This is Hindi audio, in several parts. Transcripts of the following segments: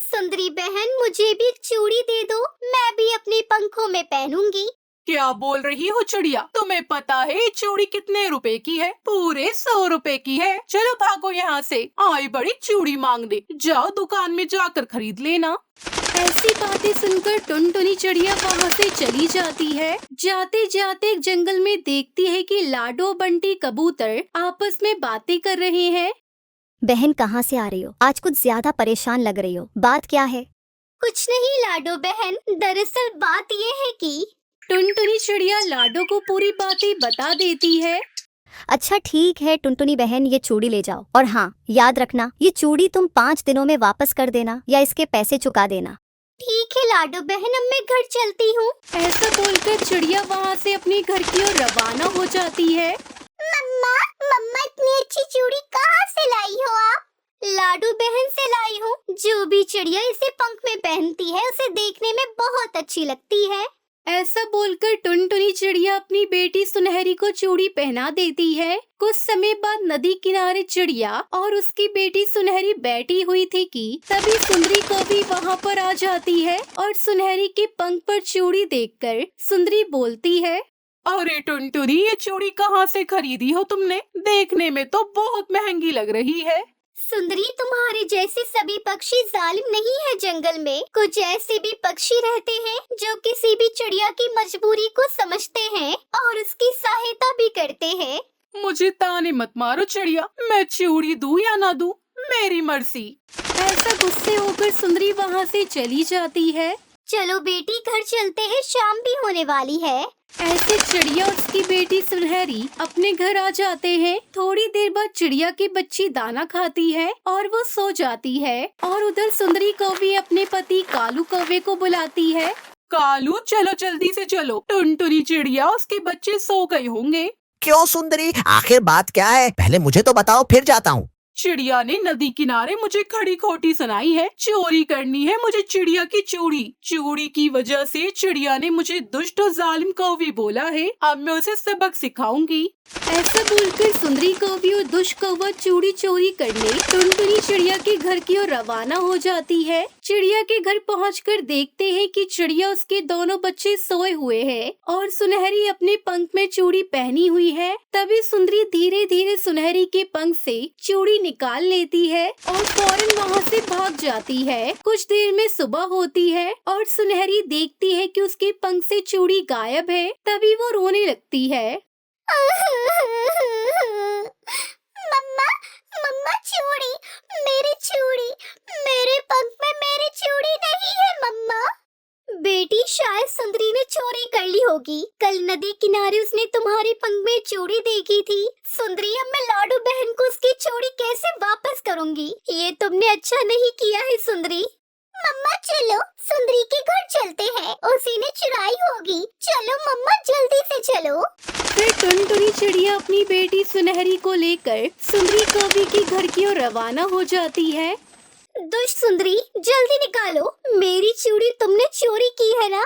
सुंदरी बहन, मुझे भी एक चूड़ी दे दो, मैं भी अपने पंखों में पहनूंगी। क्या बोल रही हो चिड़िया? तुम्हें पता है ये चूड़ी कितने रुपए की है? पूरे 100 रुपए की है। चलो भागो यहाँ से, आई बड़ी चूड़ी मांगने। जाओ दुकान में जाकर खरीद लेना। ऐसी बातें सुनकर टुनटुनी चिड़िया वहाँ से चली जाती है। जाते जाते एक जंगल में देखती है कि लाडो बंटी कबूतर आपस में बातें कर रहे हैं। बहन कहाँ से आ रही हो? आज कुछ ज्यादा परेशान लग रही हो, बात क्या है? कुछ नहीं लाडो बहन, दरअसल बात ये है कि टुनटुनी चिड़िया लाडो को पूरी बातें बता देती है। अच्छा ठीक है टुनटुनी बहन, ये चूड़ी ले जाओ, और हाँ याद रखना ये चूड़ी तुम 5 दिनों में वापस कर देना या इसके पैसे चुका देना। ठीक है लाडो बहन, अब मैं घर चलती हूँ। ऐसा बोलकर चिड़िया वहाँ से अपने घर की ओर रवाना हो जाती है। मम्मा, मम्मा इतनी अच्छी चूड़ी कहाँ से लाई हो आप? लाडो बहन से लाई हूँ। जो भी चिड़िया इसे पंख में पहनती है उसे देखने में बहुत अच्छी लगती है। ऐसा बोलकर टुनटुनी चिड़िया अपनी बेटी सुनहरी को चूड़ी पहना देती है। कुछ समय बाद नदी किनारे चिड़िया और उसकी बेटी सुनहरी बैठी हुई थी कि तभी सुंदरी कौवी वहाँ पर आ जाती है और सुनहरी के पंख पर चूड़ी देखकर सुंदरी बोलती है, अरे टुनटुनी, ये चूड़ी कहाँ से खरीदी हो तुमने? देखने में तो बहुत महंगी लग रही है। सुंदरी, तुम्हारे जैसे सभी पक्षी जालिम नहीं है। जंगल में कुछ ऐसे भी पक्षी रहते हैं जो किसी भी चिड़िया की मजबूरी को समझते हैं और उसकी सहायता भी करते हैं। मुझे ताने मत मारो चिड़िया, मैं चूड़ी दूं या ना दूं, मेरी मर्जी। ऐसा गुस्से होकर सुंदरी वहाँ से चली जाती है। चलो बेटी, घर चलते हैं, शाम भी होने वाली है। ऐसे चिड़िया और उसकी बेटी सुनहरी अपने घर आ जाते हैं। थोड़ी देर बाद चिड़िया की बच्ची दाना खाती है और वो सो जाती है और उधर सुंदरी कौवी अपने पति कालू कौवे को बुलाती है। कालू, चलो जल्दी से चलो, टुनटुनी चिड़िया उसके बच्चे सो गए होंगे। क्यों सुंदरी, आखिर बात क्या है? पहले मुझे तो बताओ, फिर जाता हूँ। चिड़िया ने नदी किनारे मुझे खड़ी खोटी सुनाई है। चोरी करनी है मुझे चिड़िया की चूड़ी। चूड़ी की वजह से चिड़िया ने मुझे दुष्ट और जालिम कौवी बोला है। अब मैं उसे सबक सिखाऊंगी। ऐसा बोलकर सुंदरी कौवी और दुष्ट कौवा चूड़ी चोरी करने टुनटुनी चिड़िया के घर की ओर रवाना हो जाती है। चिड़िया के घर पहुंचकर देखते हैं कि चिड़िया उसके दोनों बच्चे सोए हुए हैं और सुनहरी अपने पंख में चूड़ी पहनी हुई है। तभी सुंदरी धीरे धीरे सुनहरी के पंख से चूड़ी निकाल लेती है और फौरन वहाँ से भाग जाती है। कुछ देर में सुबह होती है और सुनहरी देखती है कि उसके पंख से चूड़ी गायब है। तभी वो रोने लगती है। मम्मा, मम्मा चूड़ी, मेरी चूड़ी, मेरे पंख में मेरी चूड़ी नहीं है मम्मा। बेटी, शायद सुंदरी ने चोरी कर ली होगी। कल नदी किनारे उसने तुम्हारे पंख में चूड़ी देखी थी। सुंदरी, अब मैं लाडो बहन को उसकी चूड़ी कैसे वापस करूंगी? ये तुमने अच्छा नहीं किया है सुंदरी। मम्मा चलो, सुंदरी के घर चलते हैं, उसी ने चुराई होगी। चलो मम्मा, जल्दी से चलो। फिर टुनटुनी चिड़िया अपनी बेटी सुनहरी को लेकर सुंदरी कौवी के घर की ओर रवाना हो जाती है। दुष्ट सुंदरी, जल्दी निकालो, मेरी चूड़ी तुमने चोरी की है ना?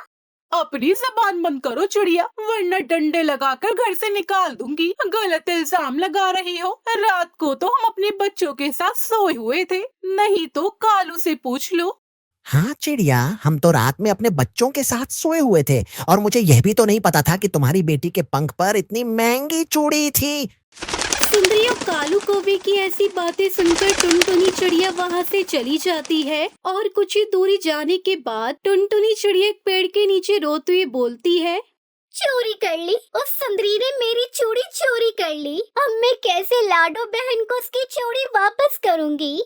अपनी जबान बंद करो चिड़िया, वरना डंडे लगाकर घर से निकाल दूंगी। गलत इल्जाम लगा रही हो। रात को तो हम अपने बच्चों के साथ सोए हुए थे, नहीं तो कालू से पूछ लो। हाँ चिड़िया, हम तो रात में अपने बच्चों के साथ सोए हुए थे और मुझे यह भी तो नहीं पता था कि तुम्हारी बेटी के पंख पर इतनी महंगी चूड़ी थी। सुंदरी और कालू कौवे की ऐसी बातें सुनकर टुनटुनी चिड़िया वहाँ से चली जाती है और कुछ ही दूरी जाने के बाद टुनटुनी चिड़िया एक पेड़ के नीचे रोते हुए बोलती है, चोरी कर ली, उस सुंदरी ने मेरी चूड़ी चोरी कर ली। अब मैं कैसे लाडो बहन को उसकी चूड़ी वापस करूंगी?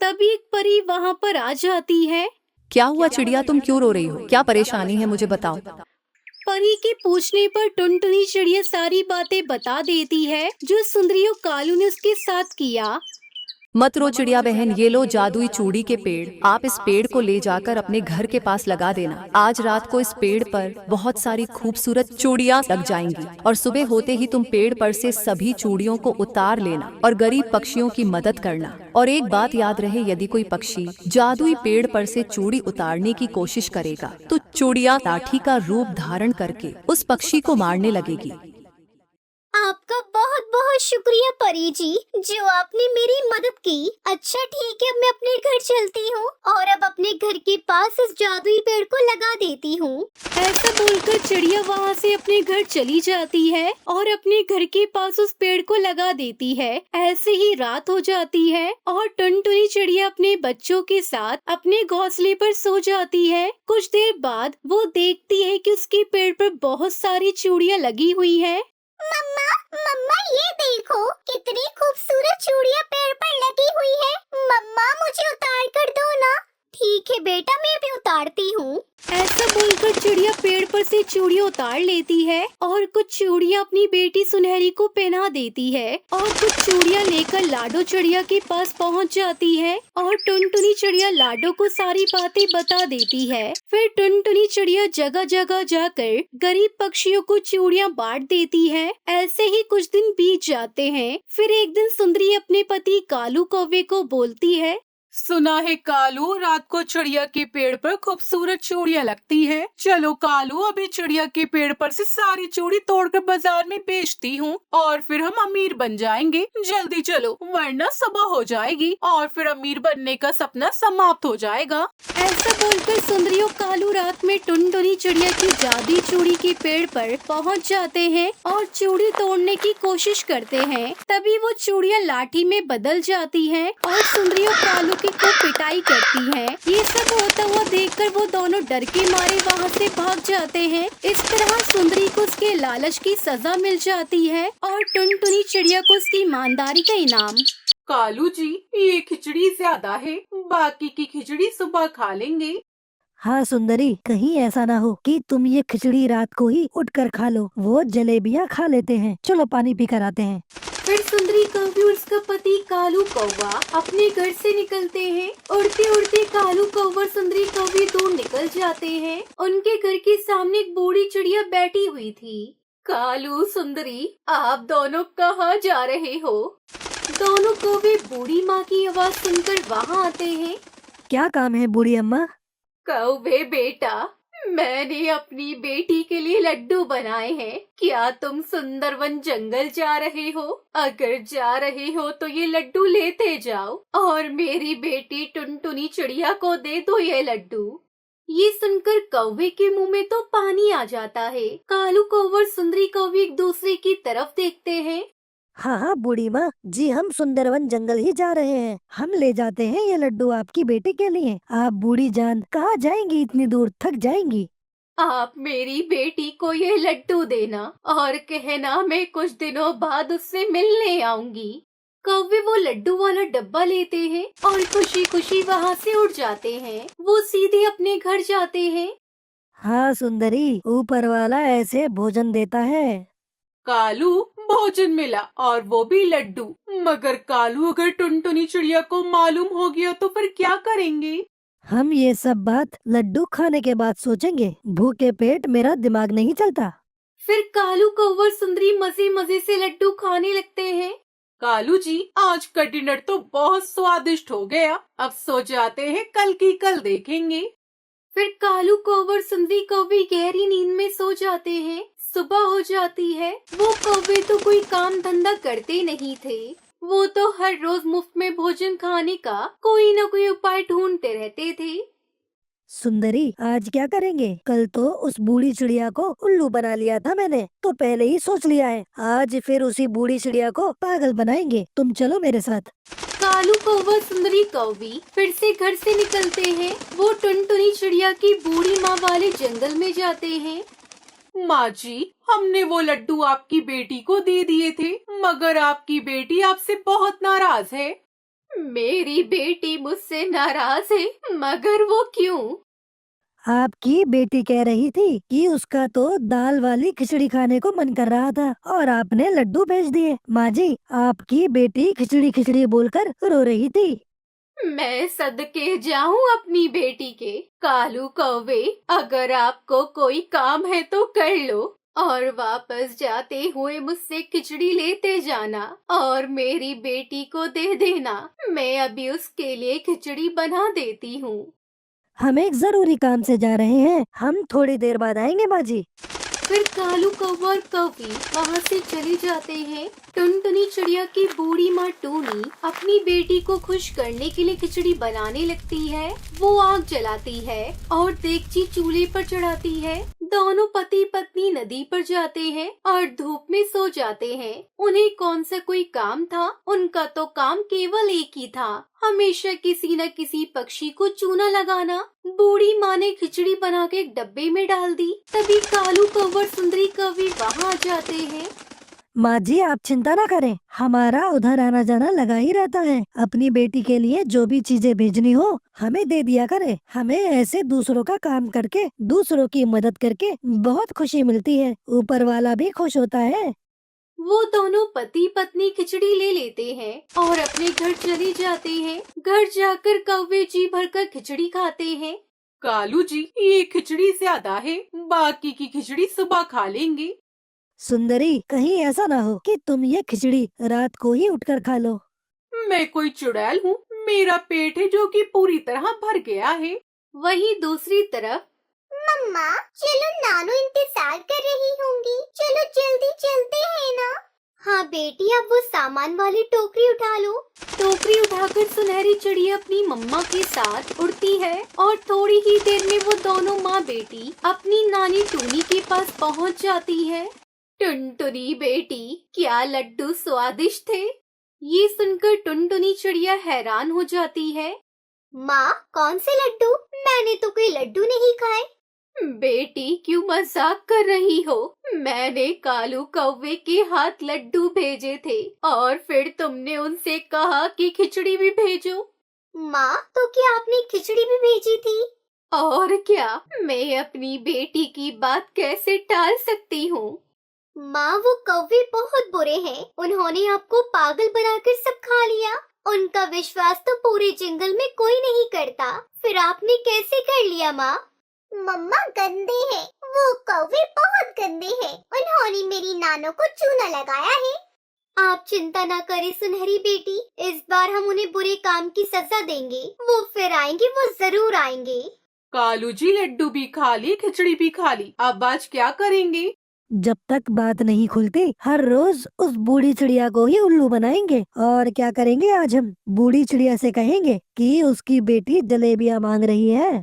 तभी एक परी वहाँ पर आ जाती है। क्या हुआ चिड़िया, तुम क्यों रो रही हो? क्या परेशानी है, मुझे बताओ। परी के पूछने पर टुनटुनी चिड़िया सारी बातें बता देती है जो सुंदरी और कालू ने उसके साथ किया। मत रो चिड़िया बहन, ये लो जादुई चूड़ी के पेड़। आप इस पेड़ को ले जाकर अपने घर के पास लगा देना। आज रात को इस पेड़ पर बहुत सारी खूबसूरत चूड़ियाँ लग जाएंगी और सुबह होते ही तुम पेड़ पर से सभी चूड़ियों को उतार लेना और गरीब पक्षियों की मदद करना। और एक बात याद रहे, यदि कोई पक्षी जादुई पेड़ पर से चूड़ी उतारने की कोशिश करेगा तो चूड़ियाँ लाठी का रूप धारण करके उस पक्षी को मारने लगेगी। आपका बहुत बहुत शुक्रिया परी जी, जो आपने मेरी मदद की। अच्छा ठीक है, अब मैं अपने घर चलती हूँ और अब अपने के पास इस जादुई पेड़ को लगा देती हूँ। ऐसा बोलकर चिड़िया वहाँ से अपने घर चली जाती है और अपने घर के पास उस पेड़ को लगा देती है। ऐसे ही रात हो जाती है और टुनटुनी चिड़िया अपने बच्चों के साथ अपने घोंसले पर सो जाती है। कुछ देर बाद वो देखती है कि उसके पेड़ पर बहुत सारी चूड़ियाँ लगी हुई है। मम्मा मम्मा ये देखो कितनी खूबसूरत चूड़ियाँ पेड़ पर लगी हुई है। मम्मा मुझे उतार कर दो ना। ठीक है बेटा, मैं भी उतारती हूँ। ऐसा बोलकर चिड़िया पेड़ पर से चूड़ियाँ उतार लेती है और कुछ चूड़ियाँ अपनी बेटी सुनहरी को पहना देती है और कुछ चूड़ियाँ लेकर लाडो चिड़िया के पास पहुँच जाती है और टुनटुनी चिड़िया लाडो को सारी बातें बता देती है। फिर टुनटुनी चिड़िया जगह जगह जाकर गरीब पक्षियों को चूड़ियाँ बांट देती है। ऐसे ही कुछ दिन बीत जाते हैं। फिर एक दिन सुंदरी अपने पति कालू कौवे को बोलती है, सुना है कालू, रात को चिड़िया के पेड़ पर खूबसूरत चूड़ियाँ लगती हैं। चलो कालू, अभी चिड़िया के पेड़ पर से सारी चूड़ी तोड़कर बाजार में बेचती हूँ और फिर हम अमीर बन जाएंगे। जल्दी चलो वरना सुबह हो जाएगी और फिर अमीर बनने का सपना समाप्त हो जाएगा। ऐसा बोलकर सुंदरी और कालू रात में टुनटुनी चिड़िया की जादुई चूड़ी के पेड़ पर पहुंच जाते हैं और चूड़ी तोड़ने की कोशिश करते हैं। तभी वो चूड़ियाँ लाठी में बदल जाती हैं और सुंदरी और कालू को पिटाई करती है। ये सब होता हुआ देखकर वो दोनों डर के मारे वहाँ से भाग जाते हैं। इस तरह सुंदरी को उसके लालच की सजा मिल जाती है और टुनटुनी चिड़िया को उसकी ईमानदारी का इनाम। कालू जी, ये खिचड़ी ज्यादा है, बाकी की खिचड़ी सुबह खा लेंगे। हाँ सुंदरी, कहीं ऐसा ना हो कि तुम ये खिचड़ी रात को ही उठकर खा लो। वो जलेबियाँ खा लेते हैं। चलो पानी पी कर आते हैं। फिर सुंदरी कौवी और उसका पति कालू कौवा अपने घर से निकलते हैं। उड़ते उड़ते कालू कौवा और सुंदरी कौवी दूर निकल जाते हैं। उनके घर के सामने एक बूढ़ी चिड़िया बैठी हुई थी। कालू, सुंदरी, आप दोनों कहाँ जा रहे हो? दोनों कौवे बूढ़ी माँ की आवाज सुनकर वहाँ आते हैं। क्या काम है बूढ़ी अम्मा? कौवे बेटा, मैंने अपनी बेटी के लिए लड्डू बनाए हैं। क्या तुम सुंदरवन जंगल जा रहे हो? अगर जा रहे हो तो ये लड्डू लेते जाओ और मेरी बेटी टुनटुनी चिड़िया को दे दो ये लड्डू। ये सुनकर कौवे के मुंह में तो पानी आ जाता है। कालू कौवा और सुंदरी कौवी एक दूसरे की तरफ देखते हैं। हाँ हाँ बूढ़ी माँ जी, हम सुंदरवन जंगल ही जा रहे हैं। हम ले जाते हैं ये लड्डू आपकी बेटी के लिए। आप बूढ़ी जान कहाँ जाएंगी, इतनी दूर थक जाएंगी। आप मेरी बेटी को ये लड्डू देना और कहना मैं कुछ दिनों बाद उससे मिलने आऊंगी। कौवे वो लड्डू वाला डब्बा लेते हैं और खुशी खुशी वहाँ से उड़ जाते हैं। वो सीधे अपने घर जाते हैं। हाँ सुंदरी, ऊपर वाला ऐसे भोजन देता है। कालू, भोजन मिला और वो भी लड्डू। मगर कालू, अगर टुनटुनी चिड़िया को मालूम हो गया तो फिर क्या करेंगे? हम ये सब बात लड्डू खाने के बाद सोचेंगे। भूखे पेट मेरा दिमाग नहीं चलता। फिर कालू कौवा और सुंदरी मजे मजे से लड्डू खाने लगते हैं। कालू जी, आज का डिनर तो बहुत स्वादिष्ट हो गया। अब सो जाते हैं, कल की कल देखेंगे। फिर कालू कौवा और सुंदरी कौवी गहरी नींद में सो जाते हैं। सुबह हो जाती है। वो कौवे तो कोई काम धंधा करते नहीं थे। वो तो हर रोज मुफ्त में भोजन खाने का कोई न कोई उपाय ढूंढते रहते थे। सुंदरी, आज क्या करेंगे? कल तो उस बूढ़ी चिड़िया को उल्लू बना लिया था मैंने, तो पहले ही सोच लिया है। आज फिर उसी बूढ़ी चिड़िया को पागल बनाएंगे। तुम चलो मेरे साथ। कालू कौवा सुंदरी कौवी फिर से घर से निकलते हैं। वो टुनटुनी चिड़िया की बूढ़ी माँ वाले जंगल में जाते हैं। माँ जी, हमने वो लड्डू आपकी बेटी को दे दिए थे, मगर आपकी बेटी आपसे बहुत नाराज है। मेरी बेटी मुझसे नाराज है, मगर वो क्यों? आपकी बेटी कह रही थी कि उसका तो दाल वाली खिचड़ी खाने को मन कर रहा था और आपने लड्डू भेज दिए। माँ जी, आपकी बेटी खिचड़ी खिचड़ी बोलकर रो रही थी। मैं सदके जाऊं अपनी बेटी के। कालू कौवे, अगर आपको कोई काम है तो कर लो और वापस जाते हुए मुझसे खिचड़ी लेते जाना और मेरी बेटी को दे देना। मैं अभी उसके लिए खिचड़ी बना देती हूँ। हम एक जरूरी काम से जा रहे हैं। हम थोड़ी देर बाद आएंगे माँ जी। फिर कालू कौवा और कौवी वहाँ से चले जाते हैं। टुनटुनी चिड़िया की बूढ़ी माँ टूनी अपनी बेटी को खुश करने के लिए खिचड़ी बनाने लगती है। वो आग जलाती है और देगची चूल्हे पर चढ़ाती है। दोनों पति पत्नी नदी पर जाते हैं और धूप में सो जाते हैं। उन्हें कौन सा कोई काम था? उनका तो काम केवल एक ही था, हमेशा किसी न किसी पक्षी को चूना लगाना। बूढ़ी माँ ने खिचड़ी बना के एक डब्बे में डाल दी। तभी कालू कौवा और सुंदरी कौवी वहाँ आ जाते हैं। माँ जी आप चिंता ना करें, हमारा उधर आना जाना लगा ही रहता है। अपनी बेटी के लिए जो भी चीजें भेजनी हो हमें दे दिया करे। हमें ऐसे दूसरों का काम करके, दूसरों की मदद करके बहुत खुशी मिलती है। ऊपर वाला भी खुश होता है। वो दोनों पति पत्नी खिचड़ी ले लेते हैं और अपने घर चले जाते हैं। घर जाकर कौवे जी भरकर खिचड़ी खाते हैं। कालू जी, ये खिचड़ी ज्यादा है, बाकी की खिचड़ी सुबह खा लेंगे। सुंदरी, कहीं ऐसा ना हो कि तुम ये खिचड़ी रात को ही उठकर खा लो। मैं कोई चुड़ैल हूँ? मेरा पेट है जो कि पूरी तरह भर गया है। वहीं दूसरी तरफ मम्मा चलो, नानू इंतजार कर रही होंगी, चलो जल्दी चलते हैं ना। हाँ बेटी, अब वो सामान वाली टोकरी उठा लो। टोकरी उठाकर सुनहरी चिड़िया अपनी मम्मा के साथ उड़ती है और थोड़ी ही देर में वो दोनों माँ बेटी अपनी नानी टूनी के पास पहुँच जाती है। टुनटुनी बेटी, क्या लड्डू स्वादिष्ट थे। ये सुनकर टुनटुनी चिड़िया हैरान हो जाती है। माँ, कौन से लड्डू? मैंने तो कोई लड्डू नहीं खाए। बेटी, क्यों मजाक कर रही हो? मैंने कालू कौवे के हाथ लड्डू भेजे थे और फिर तुमने उनसे कहा कि खिचड़ी भी भेजो। माँ, तो क्या आपने खिचड़ी भी भेजी थी? और क्या, मैं अपनी बेटी की बात कैसे टाल सकती हूँ? माँ, वो कौवे बहुत बुरे हैं। उन्होंने आपको पागल बनाकर सब खा लिया। उनका विश्वास तो पूरे जंगल में कोई नहीं करता। फिर आपने कैसे कर लिया माँ? मम्मा गंदे हैं, वो कौवे बहुत गंदे हैं। उन्होंने मेरी नानो को चूना लगाया है। आप चिंता ना करें सुनहरी बेटी, इस बार हम उन्हें बुरे काम की सजा देंगे। वो फिर आएंगे, वो जरूर आएंगे। कालू जी, लड्डू भी खा ली, खिचड़ी भी खा ली, अब आज क्या करेंगे? जब तक बात नहीं खुलती हर रोज उस बूढ़ी चिड़िया को ही उल्लू बनाएंगे। और क्या करेंगे आज हम? बूढ़ी चिड़िया से कहेंगे कि उसकी बेटी जलेबियाँ मांग रही है।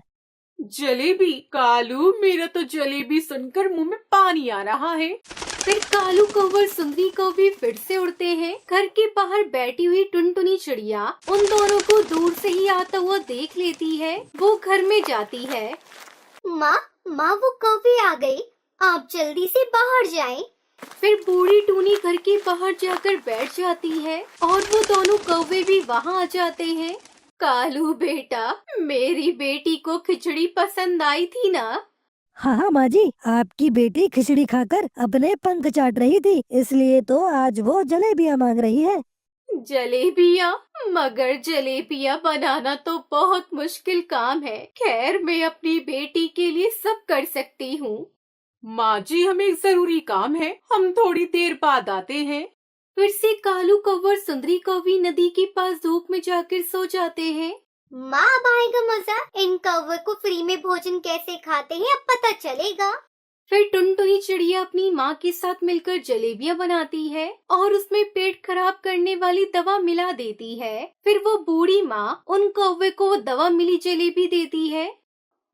जलेबी? कालू, मेरा तो जलेबी सुनकर मुंह में पानी आ रहा है। फिर कालू कौवा और सुंदरी कौवी फिर से उड़ते हैं। घर के बाहर बैठी हुई टुनटुनी चिड़िया उन दोनों को दूर से ही आता हुआ देख लेती है। वो घर में जाती है। माँ, वो कौवे आ गए, आप जल्दी से बाहर जाएं। फिर बूढ़ी टूनी घर के बाहर जाकर बैठ जाती है और वो दोनों कौवे भी वहाँ आ जाते हैं। कालू बेटा, मेरी बेटी को खिचड़ी पसंद आई थी ना? हाँ माँ जी, आपकी बेटी खिचड़ी खाकर अपने पंख चाट रही थी, इसलिए तो आज वो जलेबियाँ मांग रही है। जलेबियाँ? मगर जलेबियाँ बनाना तो बहुत मुश्किल काम है। खैर, मैं अपनी बेटी के लिए सब कर सकती हूँ। माँ जी, हमें एक जरूरी काम है, हम थोड़ी देर बाद आते हैं। फिर से कालू कौवा और सुंदरी कौवी नदी के पास धूप में जाकर सो जाते हैं। माँ, अब आएगा मजा। इन कौवे को फ्री में भोजन कैसे खाते हैं अब पता चलेगा। फिर टुनटुनी चिड़िया अपनी माँ के साथ मिलकर जलेबियाँ बनाती है और उसमें पेट खराब करने वाली दवा मिला देती है। फिर वो बूढ़ी माँ उन कौवे को वो दवा मिली जलेबी देती है।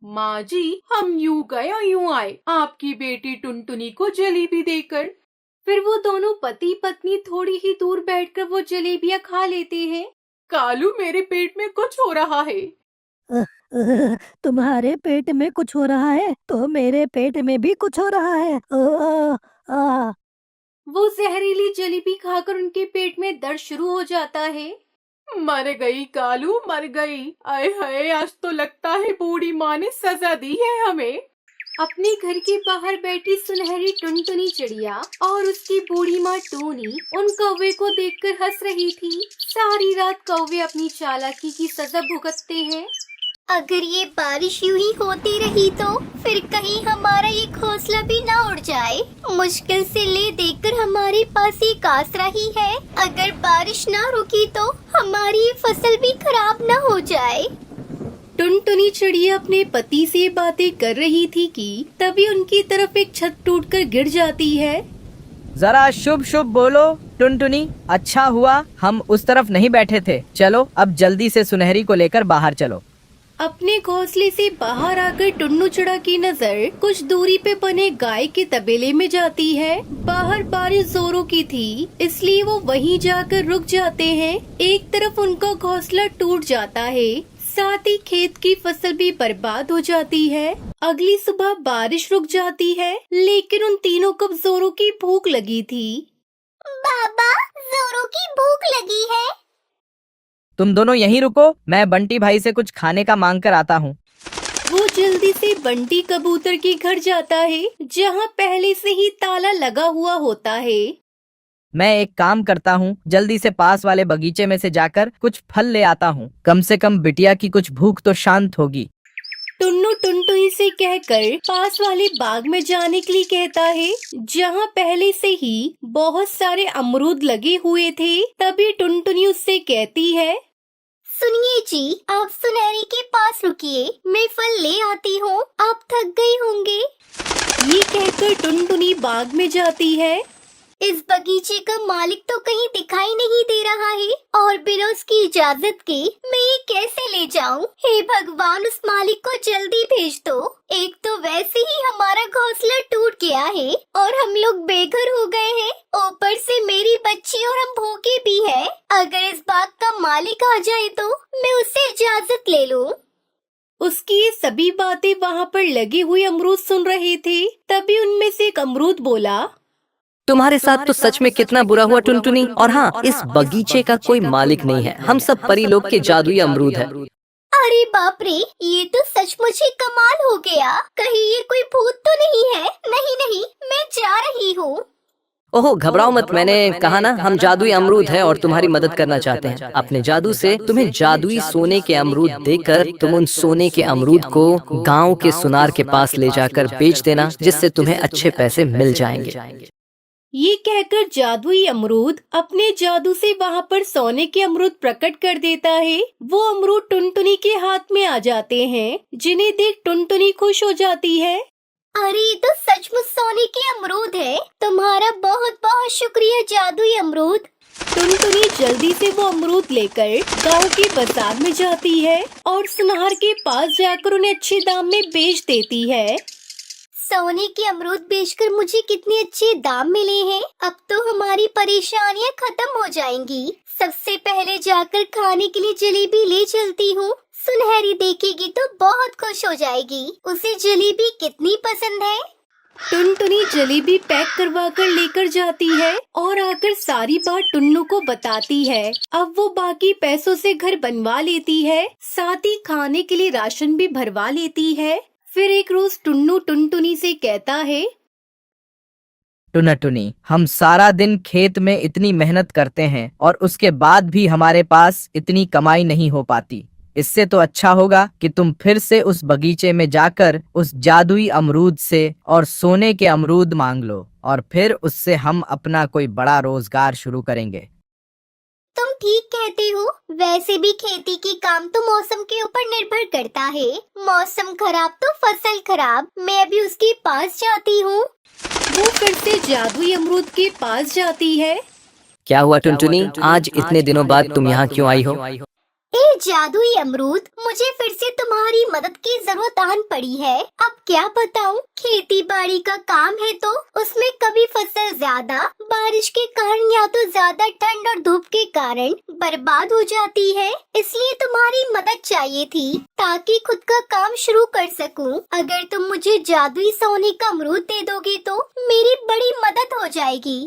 माँ जी, हम यूं गए और यूं आए आपकी बेटी टुनटुनी को जलेबी देकर। फिर वो दोनों पति पत्नी थोड़ी ही दूर बैठकर वो जलेबियाँ खा लेते हैं। कालू, मेरे पेट में कुछ हो रहा है। तुम्हारे पेट में कुछ हो रहा है तो मेरे पेट में भी कुछ हो रहा है। वो जहरीली जलेबी खाकर उनके पेट में दर्द शुरू हो जाता है। मर गई कालू, मर गई। आए हाय, आज तो लगता है बूढ़ी माँ ने सजा दी है हमें। अपने घर के बाहर बैठी सुनहरी टुनटुनी चिड़िया और उसकी बूढ़ी माँ टूनी उन कौवे को देखकर हंस रही थी। सारी रात कौवे अपनी चालाकी की सजा भुगतते हैं। अगर ये बारिश यूं ही होती रही तो फिर कहीं हमारा ये घोंसला भी ना उड़ जाए। मुश्किल से ले देकर हमारे पास एक आसरा ही है। अगर बारिश ना रुकी तो हमारी ये फसल भी खराब ना हो जाए। टुनटुनी चिड़िया अपने पति से बातें कर रही थी कि तभी उनकी तरफ एक छत टूटकर गिर जाती है। जरा शुभ शुभ बोलो टुनटुनी, अच्छा हुआ हम उस तरफ नहीं बैठे थे। चलो अब जल्दी से सुनहरी को लेकर बाहर चलो। अपने घोंसले से बाहर आकर टुन्नू चिड़ा की नजर कुछ दूरी पे बने गाय के तबेले में जाती है। बाहर बारिश जोरों की थी, इसलिए वो वहीं जाकर रुक जाते हैं। एक तरफ उनका घोंसला टूट जाता है, साथ ही खेत की फसल भी बर्बाद हो जाती है। अगली सुबह बारिश रुक जाती है, लेकिन उन तीनों को जोरों की भूख लगी थी। बाबा, जोरों की भूख लगी है। तुम दोनों यहीं रुको, मैं बंटी भाई से कुछ खाने का मांग कर आता हूँ। वो जल्दी से बंटी कबूतर के घर जाता है, जहाँ पहले से ही ताला लगा हुआ होता है। मैं एक काम करता हूँ, जल्दी से पास वाले बगीचे में से जाकर कुछ फल ले आता हूँ। कम से कम बिटिया की कुछ भूख तो शांत होगी। टुन्नू टुनटुनी से कहकर पास वाले बाग में जाने के लिए कहता है, जहाँ पहले से ही बहुत सारे अमरूद लगे हुए थे। तभी टुनटुनी उससे कहती है, सुनिए जी, आप सुनहरी के पास रुकिए, मैं फल ले आती हूँ, आप थक गई होंगे। ये कहकर टुनटुनी बाग में जाती है। इस बगीचे का मालिक तो कहीं दिखाई नहीं दे रहा है और बिना उसकी इजाजत के मैं ये कैसे ले जाऊं? हे भगवान, उस मालिक को जल्दी भेज दो। एक तो वैसे ही हमारा घोंसला टूट गया है और हम लोग बेघर हो गए हैं, ऊपर से मेरी बच्ची और हम भूखे भी हैं। अगर इस बाग का मालिक आ जाए तो मैं उससे इजाजत ले लूं। उसकी ये सभी बातें वहाँ पर लगे हुए अमरूद सुन रहे थे। तभी उनमें से एक अमरूद बोला, तुम्हारे साथ तो सच में कितना बुरा हुआ टुनटुनी। और हाँ, इस बगीचे का कोई मालिक नहीं है, हम सब परी लोग के जादुई अमरूद है। अरे बाप रे, ये तो सचमुच ही कमाल हो गया। कहीं ये कोई भूत तो नहीं है? नहीं नहीं, मैं जा रही हूँ। ओहो घबराओ मत, मैंने कहा ना हम जादुई अमरूद है और तुम्हारी मदद करना चाहते हैं। अपने जादू से तुम्हें जादुई सोने के अमरूद देकर तुम उन सोने के अमरूद को गाँव के सुनार के पास ले जाकर बेच देना, जिससे तुम्हें अच्छे पैसे मिल जाएंगे। ये कहकर जादुई अमरूद अपने जादू से वहाँ पर सोने के अमरूद प्रकट कर देता है। वो अमरूद टुनटुनी के हाथ में आ जाते हैं, जिन्हें देख टुनटुनी खुश हो जाती है। अरे ये तो सचमुच सोने के अमरूद है। तुम्हारा बहुत बहुत शुक्रिया जादुई अमरूद। टुनटुनी जल्दी से वो अमरूद लेकर गांव के बाजार में जाती है और सुनार के पास जाकर उन्हें अच्छे दाम में बेच देती है। सोने के अमरूद बेचकर मुझे कितने अच्छे दाम मिले हैं। अब तो हमारी परेशानियां खत्म हो जाएंगी। सबसे पहले जाकर खाने के लिए जलेबी ले चलती हूँ। सुनहरी देखेगी तो बहुत खुश हो जाएगी। उसे जलेबी कितनी पसंद है। टुनटुनी जलेबी पैक करवा कर लेकर जाती है और आकर सारी बात टुन्नू को बताती है। अब वो बाकी पैसों से घर बनवा लेती है, साथ ही खाने के लिए राशन भी भरवा लेती है। फिर एक रोज टुन्नू टुनटुनी से कहता है, टुनटुनी, हम सारा दिन खेत में इतनी मेहनत करते हैं और उसके बाद भी हमारे पास इतनी कमाई नहीं हो पाती। इससे तो अच्छा होगा कि तुम फिर से उस बगीचे में जाकर उस जादुई अमरूद से और सोने के अमरूद मांग लो और फिर उससे हम अपना कोई बड़ा रोजगार शुरू करेंगे। तुम ठीक कहते हो। वैसे भी खेती की काम तो मौसम के ऊपर निर्भर करता है। मौसम खराब तो फसल खराब। मैं अभी उसके पास जाती हूँ। वो फिर से जादुई अमरूद के पास जाती है। क्या हुआ टुनटुनी, आज इतने दिनों बाद तुम यहाँ क्यों आई हो? ए जादुई अमरूद, मुझे फिर से तुम्हारी मदद की जरूरत आन पड़ी है। अब क्या बताऊं, खेती बाड़ी का काम है तो उसमें कभी फसल ज्यादा बारिश के कारण या तो ज्यादा ठंड और धूप के कारण बर्बाद हो जाती है। इसलिए तुम्हारी मदद चाहिए थी ताकि खुद का काम शुरू कर सकूं। अगर तुम मुझे जादुई सोने का अमरूद दे दोगे तो मेरी बड़ी मदद हो जाएगी।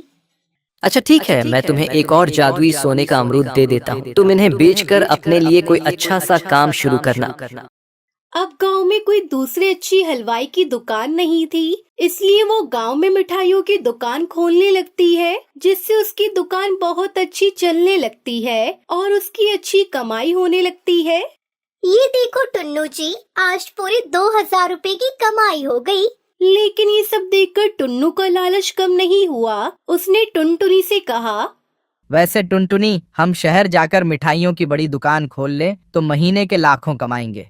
अच्छा ठीक है, मैं तुम्हें एक और जादुई सोने का अमरूद दे देता हूँ। तुम इन्हें बेचकर अपने लिए कोई अच्छा सा काम शुरू करना। अब गांव में कोई दूसरी अच्छी हलवाई की दुकान नहीं थी, इसलिए वो गांव में मिठाइयों की दुकान खोलने लगती है, जिससे उसकी दुकान बहुत अच्छी चलने लगती है और उसकी अच्छी कमाई होने लगती है। ये देखो टुन्नू जी, आज पूरे 2000 रुपए की कमाई हो गई। लेकिन ये सब देखकर टुन्नू का लालच कम नहीं हुआ। उसने टुनटुनी से कहा, वैसे टुनटुनी, हम शहर जाकर मिठाइयों की बड़ी दुकान खोल लें तो महीने के लाखों कमाएंगे।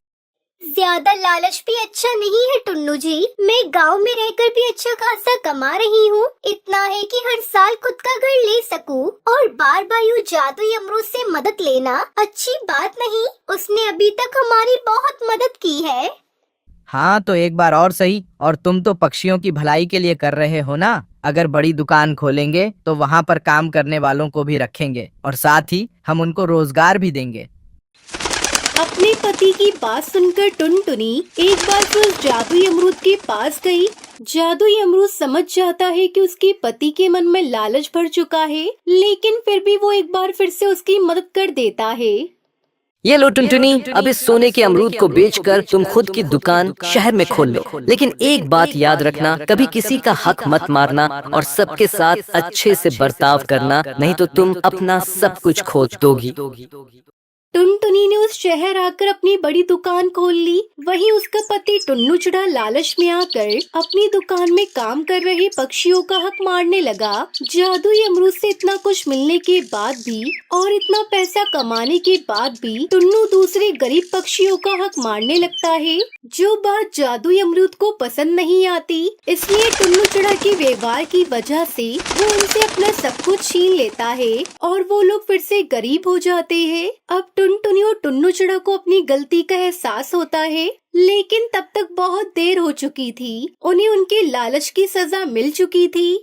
ज्यादा लालच भी अच्छा नहीं है टुन्नू जी। मैं गांव में रहकर भी अच्छा खासा कमा रही हूँ। इतना है कि हर साल खुद का घर ले सकूँ। और बार बार यूँ जादुई अमरूद से मदद लेना अच्छी बात नहीं। उसने अभी तक हमारी बहुत मदद की है। हाँ तो एक बार और सही। और तुम तो पक्षियों की भलाई के लिए कर रहे हो ना। अगर बड़ी दुकान खोलेंगे तो वहाँ पर काम करने वालों को भी रखेंगे और साथ ही हम उनको रोजगार भी देंगे। अपने पति की बात सुनकर टुनटुनी एक बार फिर उस जादुई अमरूद के पास गई। जादुई अमरूद समझ जाता है कि उसके पति के मन में लालच भर चुका है, लेकिन फिर भी वो एक बार फिर से उसकी मदद कर देता है। ये लो टुनटुनी, अब इस सोने के अमरूद को बेचकर तुम खुद की दुकान शहर में खोल लो। लेकिन एक बात याद रखना, कभी किसी का हक मत मारना और सबके साथ अच्छे से बर्ताव करना, नहीं तो तुम अपना सब कुछ खो दोगी। टुनटुनी ने उस शहर आकर अपनी बड़ी दुकान खोल ली। वहीं उसका पति टुन्नू चिड़ा लालच में आकर अपनी दुकान में काम कर रहे पक्षियों का हक मारने लगा। जादुई अमरूद से इतना कुछ मिलने के बाद भी और इतना पैसा कमाने के बाद भी टुन्नू दूसरे गरीब पक्षियों का हक मारने लगता है, जो बात जादुई अमरूद को पसंद नहीं आती। इसलिए टुन्नू चिड़ा के व्यवहार की वजह से वो उनसे अपना सब कुछ छीन लेता है और वो लोग फिर से गरीब हो जाते हैं। अब टुनटुनी और टुन्नू चिड़ा को अपनी गलती का एहसास होता है, लेकिन तब तक बहुत देर हो चुकी थी। उन्हें उनके लालच की सजा मिल चुकी थी।